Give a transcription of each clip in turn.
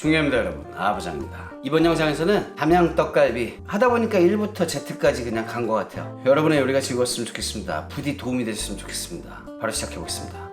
중요합니다 여러분. 아부장입니다. 이번 영상에서는 담양 떡갈비 하다보니까 1부터 Z까지 그냥 간 것 같아요. 여러분의 요리가 즐거웠으면 좋겠습니다. 부디 도움이 되셨으면 좋겠습니다. 바로 시작해보겠습니다.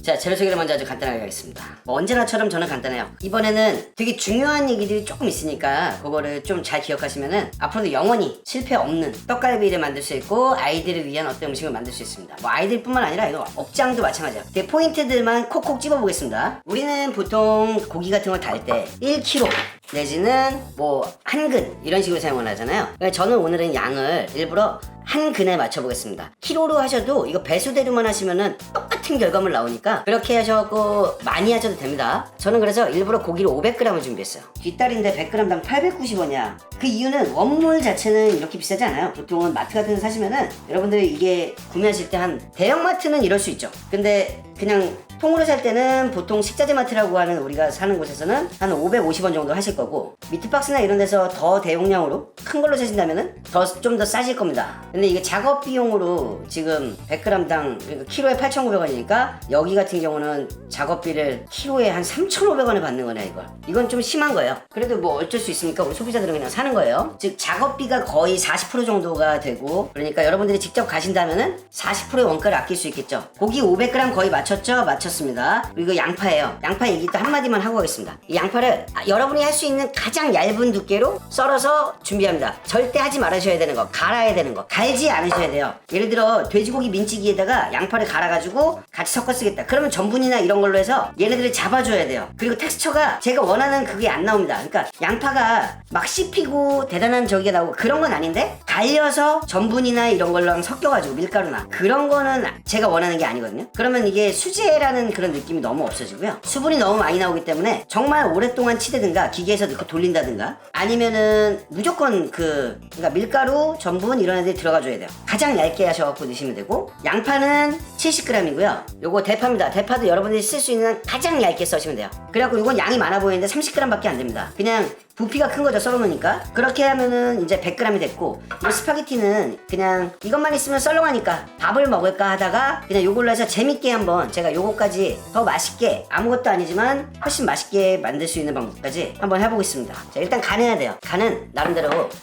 자, 재료 소개를 먼저 아주 간단하게 하겠습니다. 언제나처럼 저는 간단해요. 이번에는 되게 중요한 얘기들이 조금 있으니까 그거를 좀 잘 기억하시면은 앞으로도 영원히 실패 없는 떡갈비를 만들 수 있고 아이들을 위한 어떤 음식을 만들 수 있습니다. 뭐 아이들뿐만 아니라 이거 업장도 마찬가지야. 되게 포인트들만 콕콕 집어보겠습니다. 우리는 보통 고기 같은 걸 달 때 1kg 내지는 뭐 한 근 이런 식으로 사용을 하잖아요. 저는 오늘은 양을 일부러 한 근에 맞춰보겠습니다. 키로로 하셔도 이거 배수대로만 하시면은 똑같은 결과물 나오니까 그렇게 하셔도 많이 하셔도 됩니다. 저는 그래서 일부러 고기를 500g을 준비했어요. 뒷다리인데 100g당 890원이야. 그 이유는 원물 자체는 이렇게 비싸지 않아요. 보통은 마트 같은 데 사시면은 여러분들이 이게 구매하실 때 한 대형마트는 이럴 수 있죠. 근데 그냥 통으로 살 때는 보통 식자재 마트라고 하는 우리가 사는 곳에서는 한 550원 정도 하실 거고, 미트박스나 이런 데서 더 대용량으로 큰 걸로 사신다면은 좀 더 싸질 겁니다. 근데 이게 작업 비용으로 지금 100g당 그러니까 키로에 8,900원이니까 여기 같은 경우는 작업비를 키로에 한 3,500원에 받는 거네. 이건 좀 심한 거예요. 그래도 뭐 어쩔 수 있으니까 우리 소비자들은 그냥 사는 거예요. 즉 작업비가 거의 40% 정도가 되고, 그러니까 여러분들이 직접 가신다면은 40%의 원가를 아낄 수 있겠죠. 고기 500g 거의 맞췄죠? 맞췄습니다. 그리고 양파예요. 양파 얘기 또 한마디만 하고 가겠습니다. 이 양파를 여러분이 할 수 있는 가장 얇은 두께로 썰어서 준비합니다. 절대 하지 말으셔야 되는 거, 갈아야 되는 거, 갈지 않으셔야 돼요. 예를 들어 돼지고기 민찌기에다가 양파를 갈아가지고 같이 섞어 쓰겠다. 그러면 전분이나 이런 걸로 해서 얘네들을 잡아줘야 돼요. 그리고 텍스처가 제가 원하는 그게 안 나옵니다. 그러니까 양파가 막 씹히고 대단한 저기가 나오고 그런 건 아닌데, 갈려서 전분이나 이런 걸로 섞여가지고 밀가루나 그런 거는 제가 원하는 게 아니거든요. 그러면 이게 수제라는 그런 느낌이 너무 없어지고요. 수분이 너무 많이 나오기 때문에 정말 오랫동안 치대든가 기계에서 넣고 돌린다든가 아니면은 무조건 그러니까 밀가루, 전분 이런 애들이 들어가줘야 돼요. 가장 얇게 하셔갖고 넣으시면 되고, 양파는 70g이고요. 요거 대파입니다. 대파도 여러분들이 쓸 수 있는 가장 얇게 써시면 돼요. 그래갖고 이건 양이 많아 보이는데 30g밖에 안 됩니다. 그냥 부피가 큰 거죠, 썰어놓으니까. 그렇게 하면은 이제 100g이 됐고, 이 스파게티는 그냥 이것만 있으면 썰렁하니까 밥을 먹을까 하다가 그냥 요걸로 해서 재밌게 한번 제가 요거까지 더 맛있게, 아무것도 아니지만 훨씬 맛있게 만들 수 있는 방법까지 한번 해보겠습니다. 자, 일단 간해야 돼요. 간은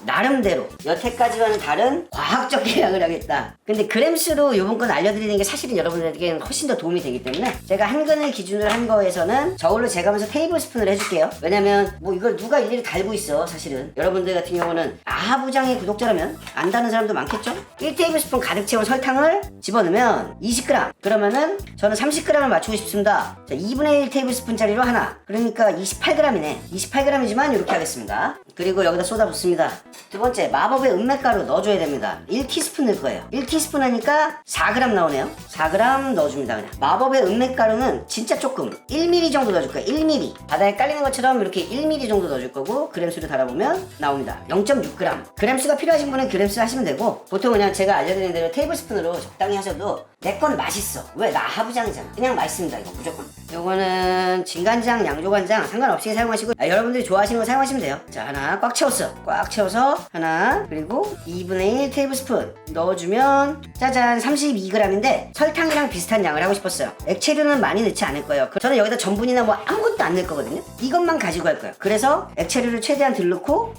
나름대로 여태까지와는 다른 과학적 계량을 하겠다. 근데 그램수로 요번 건 알려드리는 게 사실은 여러분들에게는 훨씬 더 도움이 되기 때문에 제가 한 근을 기준으로 한 거에서는 저울로 재가면서 테이블 스푼을 해줄게요. 왜냐면 뭐 이걸 누가 일일이 달고 있어. 사실은 여러분들 같은 경우는 아부장의 구독자라면 안다는 사람도 많겠죠. 1테이블스푼 가득 채운 설탕을 집어넣으면 20g, 그러면은 저는 30g을 맞추고 싶습니다. 자, 2분의 1 테이블스푼짜리로 하나, 그러니까 28g이네 28g이지만 이렇게 하겠습니다. 그리고 여기다 쏟아붓습니다. 두 번째, 마법의 은맥가루 넣어줘야 됩니다. 1티스푼 넣을 거예요. 1티스푼 하니까 4g 나오네요. 4g 넣어줍니다. 그냥 마법의 은맥가루는 진짜 조금 1ml 정도 넣어줄 거예요. 1ml 바닥에 깔리는 것처럼 이렇게 1ml 정도 넣어줄 거고, 그램수를 달아보면 나옵니다. 0.6g. 그램수가 필요하신 분은 그램수 하시면 되고, 보통 그냥 제가 알려드린 대로 테이블스푼으로 적당히 하셔도 내 건 맛있어. 왜? 나 하부장이잖아. 그냥 맛있습니다. 이거 무조건. 요거는 진간장, 양조간장 상관없이 사용하시고, 여러분들이 좋아하시는 거 사용하시면 돼요. 자, 하나 꽉 채웠어. 꽉 채워서 하나, 그리고 2분의 1 테이블스푼 넣어주면 짜잔 32g인데 설탕이랑 비슷한 양을 하고 싶었어요. 액체류는 많이 넣지 않을 거예요. 저는 여기다 전분이나 뭐 아무것도 안 넣을 거거든요. 이것만 가지고 할 거예요. 그래서 액체류를 최대한 덜 넣고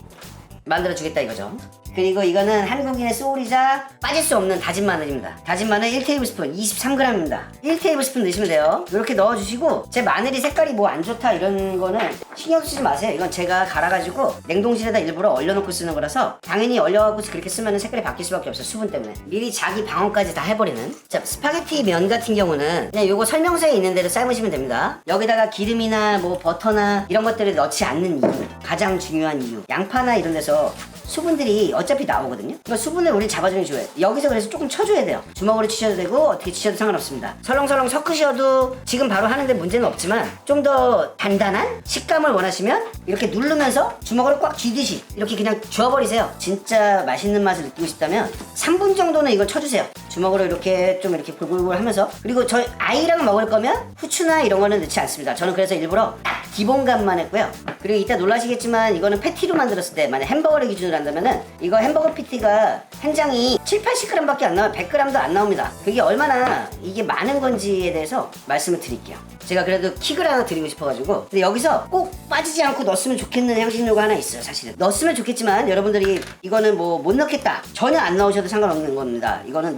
만들어주겠다 이거죠. 그리고 이거는 한국인의 소울이자 빠질 수 없는 다진 마늘입니다. 다진 마늘 1테이블스푼 23g입니다. 1테이블스푼 넣으시면 돼요. 이렇게 넣어주시고, 제 마늘이 색깔이 뭐 안 좋다 이런 거는 신경 쓰지 마세요. 이건 제가 갈아가지고 냉동실에다 일부러 얼려놓고 쓰는 거라서 당연히 얼려갖고 그렇게 쓰면 색깔이 바뀔 수밖에 없어요. 수분 때문에. 미리 자기 방어까지 다 해버리는. 자, 스파게티 면 같은 경우는 그냥 요거 설명서에 있는 대로 삶으시면 됩니다. 여기다가 기름이나 뭐 버터나 이런 것들을 넣지 않는 이유, 가장 중요한 이유, 양파나 이런 데서 수분들이 어차피 나오거든요. 그러니까 수분을 우리 잡아주는 게 좋아요. 여기서 그래서 조금 쳐줘야 돼요. 주먹으로 치셔도 되고 어떻게 치셔도 상관없습니다. 설렁설렁 섞으셔도 지금 바로 하는데 문제는 없지만, 좀 더 단단한 식감을 원하시면 이렇게 누르면서 주먹으로 꽉 쥐듯이 이렇게 그냥 쥐어버리세요. 진짜 맛있는 맛을 느끼고 싶다면 3분 정도는 이걸 쳐주세요. 주먹으로 이렇게 좀 이렇게 골골골 하면서. 그리고 저희 아이랑 먹을 거면 후추나 이런 거는 넣지 않습니다. 저는 그래서 일부러 딱 기본감만 했고요. 그리고 이따 놀라시겠지만 이거는 패티로 만들었을 때, 만약 햄버거를 기준으로 한다면은 이거 햄버거 패티가 한 장이 7, 80g밖에 안 나와요. 100g도 안 나옵니다. 그게 얼마나 이게 많은 건지에 대해서 말씀을 드릴게요. 제가 그래도 킥을 하나 드리고 싶어가지고. 근데 여기서 꼭 빠지지 않고 넣었으면 좋겠는 향신료가 하나 있어요. 사실은 넣었으면 좋겠지만 여러분들이 이거는 뭐 못 넣겠다, 전혀 안 넣으셔도 상관없는 겁니다. 이거는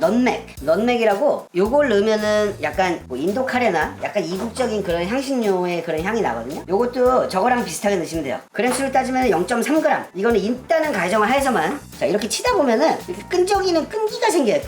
넌맥이라고, 요걸 넣으면은 약간 뭐 인도 카레나 약간 이국적인 그런 향신료의 그런 향이 나거든요. 요것도 저거랑 비슷하게 넣으시면 돼요. 그램수를 따지면 0.3g. 이거는 일단은 가정을 하에서만, 자 이렇게 치다 보면은 이렇게 끈적이는 끈기가 생겨요.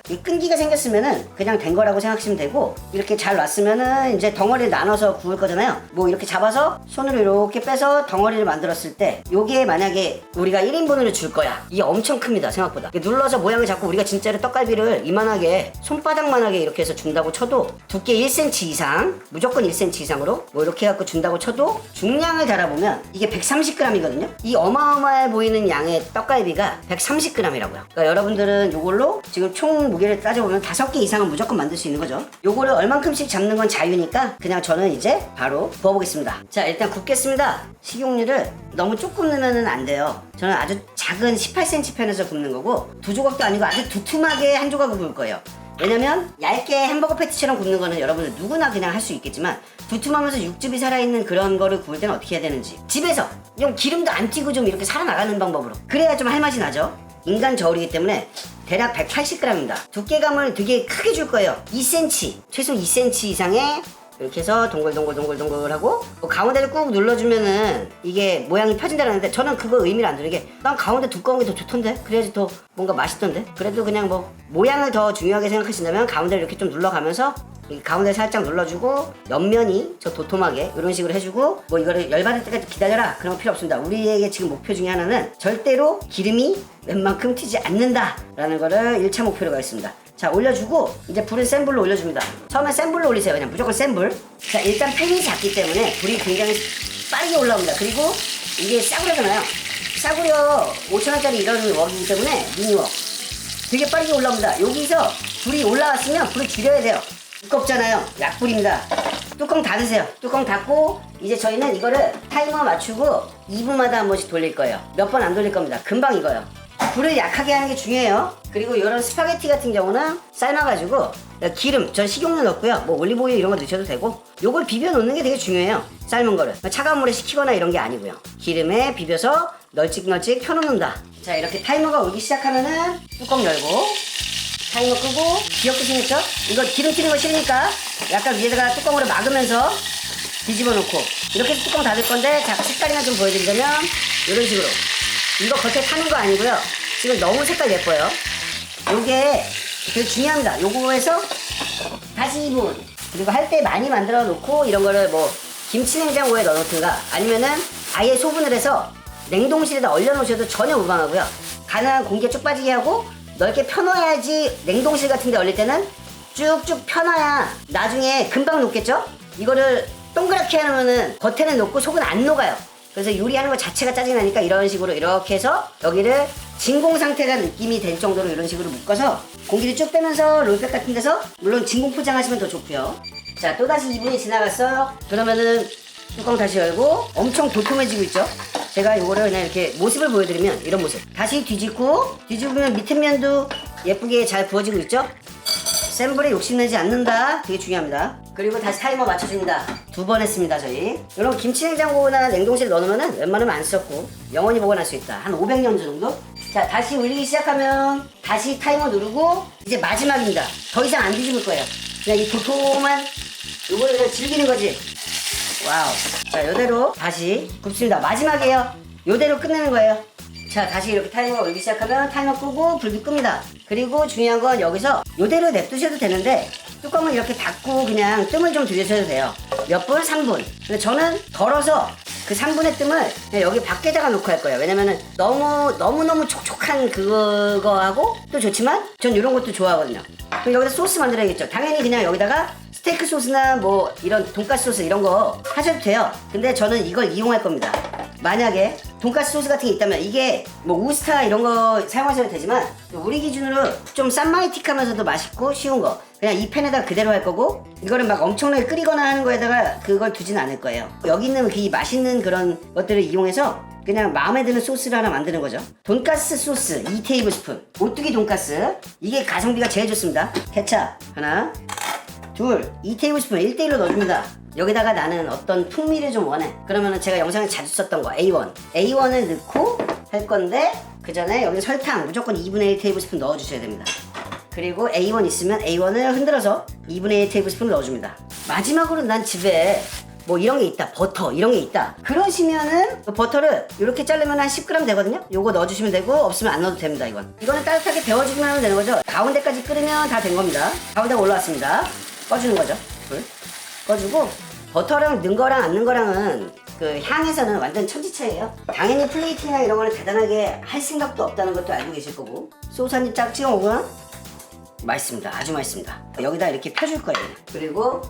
이 끈기가 생겼으면은 그냥 된 거라고 생각하시면 되고, 이렇게 잘 놨으면은 이제 덩어리를 나눠서 구울 거잖아요. 뭐 이렇게 잡아서 손으로 이렇게 빼서 덩어리를 만들었을 때, 요게 만약에 우리가 1인분으로 줄 거야. 이게 엄청 큽니다. 생각보다. 이렇게 눌러서 모양을 잡고 우리가 진짜로 떡갈비를 이만하게, 손바닥만하게 이렇게 해서 준다고 쳐도, 두께 1cm 이상, 무조건 1cm 이상으로 뭐 이렇게 해갖고 준다고 쳐도, 중량을 달아보면 이게 130g이거든요. 이 어마어마해 보이는 양의 떡갈비가 130g이라고요. 그러니까 여러분들은 요걸로 지금 총 무게를 따져보면 5개 이상은 무조건 만들 수 있는 거죠. 요거를 얼만큼씩 잡는 건 자유니까 그냥 저는 이제 바로 부어보겠습니다. 자, 일단 굽겠습니다. 식용유를 너무 조금 넣으면 안 돼요. 저는 아주 작은 18cm 편에서 굽는 거고, 두 조각도 아니고 아주 두툼하게 한 조각을 구울 거예요. 왜냐면 얇게 햄버거 패티처럼 굽는 거는 여러분들 누구나 그냥 할 수 있겠지만, 두툼하면서 육즙이 살아있는 그런 거를 구울 때는 어떻게 해야 되는지, 집에서 좀 기름도 안 튀고 좀 이렇게 살아나가는 방법으로, 그래야 좀 할 맛이 나죠. 인간 저울이기 때문에 대략 180g입니다. 두께감을 되게 크게 줄 거예요. 2cm, 최소 2cm 이상의, 이렇게 해서 동글동글 하고, 뭐 가운데를 꾹 눌러주면은 이게 모양이 펴진다는데, 저는 그거 의미를 안 두는 게, 난 가운데 두꺼운 게 더 좋던데, 그래야지 더 뭔가 맛있던데. 그래도 그냥 뭐 모양을 더 중요하게 생각하신다면 가운데를 이렇게 좀 눌러가면서, 이 가운데 살짝 눌러주고, 옆면이 저 도톰하게 이런 식으로 해주고, 뭐 이거를 열받을 때까지 기다려라, 그런 거 필요 없습니다. 우리에게 지금 목표 중에 하나는 절대로 기름이 웬만큼 튀지 않는다 라는 거를 1차 목표로 가겠습니다. 자, 올려주고, 이제 불은 센 불로 올려줍니다. 처음에 센 불로 올리세요. 그냥 무조건 센 불. 자, 일단 팬이 작기 때문에 불이 굉장히 빠르게 올라옵니다. 그리고 이게 싸구려잖아요. 싸구려 5,000원짜리 이런 웍이기 때문에, 미니웍 되게 빠르게 올라옵니다. 여기서 불이 올라왔으면 불을 줄여야 돼요. 두껍잖아요. 약불입니다. 뚜껑 닫으세요. 뚜껑 닫고, 이제 저희는 이거를 타이머 맞추고 2분마다 한 번씩 돌릴 거예요. 몇 번 안 돌릴 겁니다. 금방 익어요. 불을 약하게 하는 게 중요해요. 그리고 이런 스파게티 같은 경우는 삶아가지고 기름, 전 식용유 넣고요. 뭐 올리브오일 이런 거 넣으셔도 되고, 요걸 비벼 놓는 게 되게 중요해요. 삶은 거를 차가운 물에 식히거나 이런 게 아니고요. 기름에 비벼서 널찍널찍 펴놓는다. 자, 이렇게 타이머가 울기 시작하면은 뚜껑 열고 타이머 끄고, 귀엽게 생겼죠? 이거 기름 튀는 거 싫으니까 약간 위에다가 뚜껑으로 막으면서 뒤집어 놓고, 이렇게 해서 뚜껑 닫을 건데, 자, 색깔이나 좀 보여드리자면 이런 식으로. 이거 겉에 타는 거 아니고요. 지금 너무 색깔 예뻐요. 요게 되게 중요합니다. 요거에서 다시 2분. 그리고 할 때 많이 만들어 놓고, 이런 거를 뭐 김치 냉장고에 넣어 놓든가, 아니면은 아예 소분을 해서 냉동실에다 얼려 놓으셔도 전혀 무방하고요. 가능한 공기가 쭉 빠지게 하고 넓게 펴놔야지. 냉동실 같은 데 얼릴 때는 쭉쭉 펴놔야 나중에 금방 녹겠죠? 이거를 동그랗게 해놓으면은 겉에는 녹고 속은 안 녹아요. 그래서 요리하는 것 자체가 짜증나니까 이런 식으로 이렇게 해서 여기를 진공 상태가 느낌이 될 정도로 이런 식으로 묶어서 공기를 쭉 빼면서 롤백 같은 데서, 물론 진공 포장하시면 더 좋고요. 자, 또다시 2분이 지나갔어요. 그러면은 뚜껑 다시 열고, 엄청 도톰해지고 있죠? 제가 요거를 그냥 이렇게 모습을 보여드리면 이런 모습. 다시 뒤집으면 밑에 면도 예쁘게 잘 구워지고 있죠? 센 불에 욕심내지 않는다. 되게 중요합니다. 그리고 다시 타이머 맞춰줍니다. 2번 했습니다, 저희. 이런 김치냉장고나 냉동실에 넣어놓으면 웬만하면 안 썩고 영원히 보관할 수 있다. 한 500년 정도? 자, 다시 울리기 시작하면 다시 타이머 누르고, 이제 마지막입니다. 더 이상 안 뒤집을 거예요. 그냥 이 도톰한 요거를 그냥 즐기는 거지. 와우. 자, 요대로 다시 굽습니다. 마지막이에요. 요대로 끝내는 거예요. 자, 다시 이렇게 타이머가 울기 시작하면 타이머 끄고 불빛 끕니다. 그리고 중요한 건 여기서 요대로 냅두셔도 되는데, 뚜껑을 이렇게 닫고 그냥 뜸을 좀 들여셔도 돼요. 몇 분? 3분. 근데 저는 덜어서 그 3분의 뜸을 그냥 여기 밖에다가 놓고 할 거예요. 왜냐면은 너무너무 촉촉한 그거하고 또 좋지만, 전 이런 것도 좋아하거든요. 그럼 여기다 소스 만들어야겠죠. 당연히 그냥 여기다가 스테이크 소스나 뭐 이런 돈가스 소스 이런 거 하셔도 돼요. 근데 저는 이걸 이용할 겁니다. 만약에 돈가스 소스 같은 게 있다면, 이게 뭐 우스타 이런 거 사용하셔도 되지만, 우리 기준으로 좀 쌈마이틱하면서도 맛있고 쉬운 거 그냥 이 팬에다 그대로 할 거고, 이거를 막 엄청나게 끓이거나 하는 거에다가 그걸 두진 않을 거예요. 여기 있는 그 맛있는 그런 것들을 이용해서 그냥 마음에 드는 소스를 하나 만드는 거죠. 돈가스 소스 2테이블스푼, 오뚜기 돈가스, 이게 가성비가 제일 좋습니다. 케찹 하나, 둘, 2테이블스푼 1대1로 넣어줍니다. 여기다가 나는 어떤 풍미를 좀 원해. 그러면은 제가 영상에 자주 썼던 거 A1을 넣고 할 건데, 그 전에 여기 설탕 무조건 2분의 1 테이블스푼 넣어주셔야 됩니다. 그리고 A1 있으면 A1을 흔들어서 2분의 1 테이블스푼 넣어줍니다. 마지막으로 난 집에 뭐 이런 게 있다, 버터 이런 게 있다, 그러시면은 그 버터를 이렇게 자르면 한 10g 되거든요. 요거 넣어주시면 되고, 없으면 안 넣어도 됩니다. 이거는 따뜻하게 데워주기만 하면 되는 거죠. 가운데까지 끓으면 다 된 겁니다. 가운데가 올라왔습니다. 꺼주는 거죠. 불 꺼주고, 버터랑 넣은 거랑 안 넣은 거랑은 그 향에서는 완전 천지차이에요. 당연히 플레이팅이나 이런 거는 대단하게 할 생각도 없다는 것도 알고 계실 거고, 소스 한 입 쫙 찍어 먹으면 맛있습니다. 아주 맛있습니다. 여기다 이렇게 펴줄 거예요. 그리고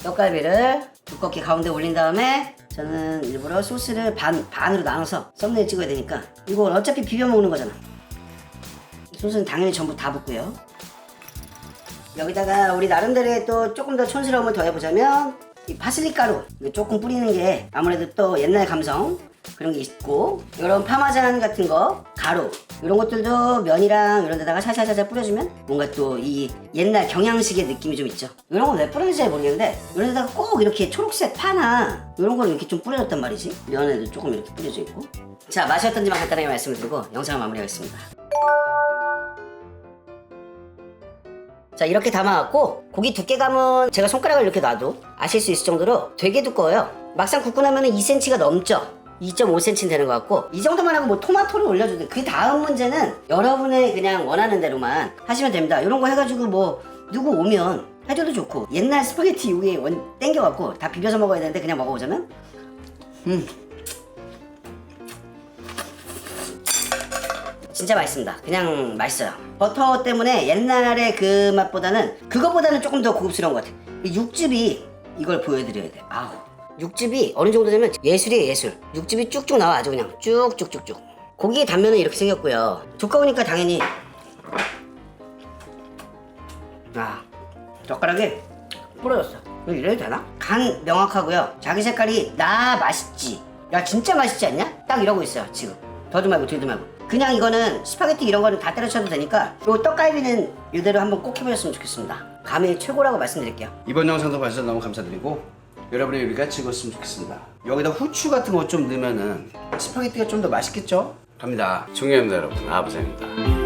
떡갈비를 두껍게 가운데 올린 다음에, 저는 일부러 소스를 반으로 나눠서 썸네일 찍어야 되니까, 이건 어차피 비벼 먹는 거잖아. 소스는 당연히 전부 다 붓고요. 여기다가 우리 나름대로의 또 조금 더 촌스러움을 더해보자면, 이 파슬리 가루 이거 조금 뿌리는 게 아무래도 또 옛날 감성 그런 게 있고, 이런 파마산 같은 거, 가루 이런 것들도 면이랑 이런 데다가 살살살살 뿌려주면 뭔가 또 이 옛날 경양식의 느낌이 좀 있죠. 이런 건 왜 뿌리는지 잘 모르겠는데, 이런 데다가 꼭 이렇게 초록색 파나 이런 걸 이렇게 좀 뿌려줬단 말이지. 면에도 조금 이렇게 뿌려져 있고. 자, 맛이 어떤지만 간단하게 말씀을 드리고 영상을 마무리하겠습니다. 자, 이렇게 담아갖고 고기 두께감은 제가 손가락을 이렇게 놔도 아실 수 있을 정도로 되게 두꺼워요. 막상 굽고 나면 2cm가 넘죠. 2.5cm 되는 것 같고, 이 정도만 하고 뭐 토마토를 올려줘도, 그 다음 문제는 여러분의 그냥 원하는 대로만 하시면 됩니다. 이런 거 해가지고 뭐 누구 오면 해줘도 좋고, 옛날 스파게티 위에 땡겨갖고 다 비벼서 먹어야 되는데 그냥 먹어보자면 진짜 맛있습니다. 그냥 맛있어요. 버터 때문에 옛날의 그 맛보다는, 그거보다는 조금 더 고급스러운 것 같아요. 이 육즙이, 이걸 보여드려야 돼. 아우, 육즙이 어느 정도 되면 예술이에요, 예술. 육즙이 쭉쭉 나와. 아주 그냥 쭉쭉쭉쭉. 고기의 단면은 이렇게 생겼고요. 두꺼우니까 당연히 젓가락에 부러졌어. 이거 이래도 되나? 간 명확하고요. 자기 색깔이 나 맛있지, 야 진짜 맛있지 않냐? 딱 이러고 있어요 지금. 더도 말고 덜도 말고. 그냥 이거는 스파게티 이런 거는 다 때려쳐도 되니까, 요 떡갈비는 이대로 한번 꼭 해보셨으면 좋겠습니다. 감이 최고라고 말씀드릴게요. 이번 영상도 봐주셔서 너무 감사드리고, 여러분의 요리가 즐거웠으면 좋겠습니다. 여기다 후추 같은 거 좀 넣으면은 스파게티가 좀 더 맛있겠죠? 갑니다. 중요합니다 여러분. 아부장입니다.